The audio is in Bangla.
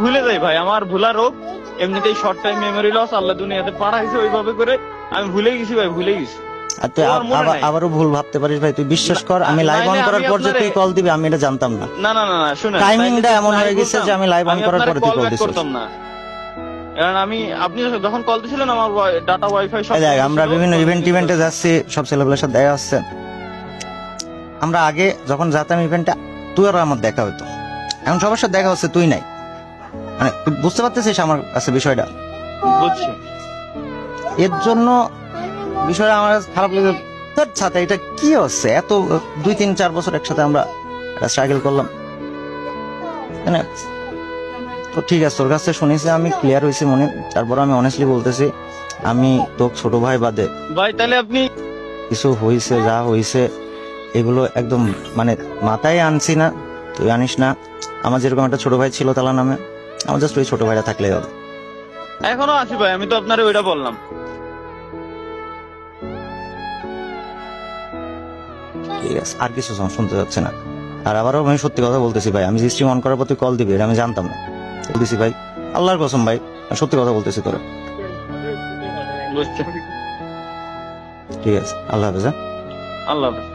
ভুলে যাই ভাই, আমার ভুলা রোগ। এমনিতেই শর্ট টাইম মেমোরি লস, আল্লাহ দুনিয়াতে পাঠাইছে ওইভাবে করে। আমি ভুলে গেছি ভাই, ভুলে গেছি। আর তুই আমার মনে নাই। আবারও ভুল ভাবতে পারিস ভাই, তুই বিশ্বাস কর আমি লাইভ অন নাইলে করার আমি পর যে তুই আপনারে- কল দিবি আমি এটা জানতাম না। না না না না, শুনেন, টাইমিংটা তাইলে এমন যদি হয়ে গেছে বলতাম, যে আমি লাইভ অন করার আপনারে পরে তুই call কল back দিছিস। করতাম না। কারণ আপনি যখন কল দিছিলেন আমার ডাটা ওয়াইফাই সব এই দেখ, বন্ধ আমরা ছিল, বিভিন্ন তখন ইভেন্টে কিন্তু- যাচ্ছি, সব ছেলেপেলের সাথে দেখা হচ্ছে। আমরা আগে যখন যেতাম ইভেন্টে তুই আর আমার দেখা হতো, এখন সবার সাথে দেখা হচ্ছে তুই নাই। মানে তুই বুঝতে পারতেছিস আমার কাছে বিষয়টা। বুঝছি। এর জন্য বিষয়টা আমার কাছে খারাপ লেগে, তোর সাথে এটা কি হচ্ছে? এত 2-3-4 বছর একসাথে আমরা স্ট্রাগল করলাম, তাই না? তো ঠিক আছে, তোর কাছে শুনেছি, আমি ক্লিয়ার হয়েছি মনে। তারপর আমি অনেস্টলি বলতেছি, আমি তোর ছোট ভাই বাদে ভাই তাহলে আপনি কিছু হয়েছে, যা হয়েছে এগুলো একদম মানে মাথায় আনছি না, তুই আনিস না। আমার যেরকম একটা ছোট ভাই ছিল তালা নামে, আমার জাস্ট ওই ছোট ভাইটা থাকলেই হবে। এখনো আছি ভাই, আমি তো আপনারে ওইটা বললাম। ঠিক আছে, আর কিছু শুনতে যাচ্ছে না। আর আবারও আমি সত্যি কথা বলতেছি ভাই, আমি যে স্ট্রিম অন করার পর তুই কল দিবি এটা আমি জানতাম না। বলতেছি ভাই, আল্লাহর কসম ভাই, আমি সত্যি কথা বলতেছি তোরা। বুঝছি। ঠিক আছে, আল্লাহ হাফেজ। হ্যাঁ? আল্লাহ হাফেজ।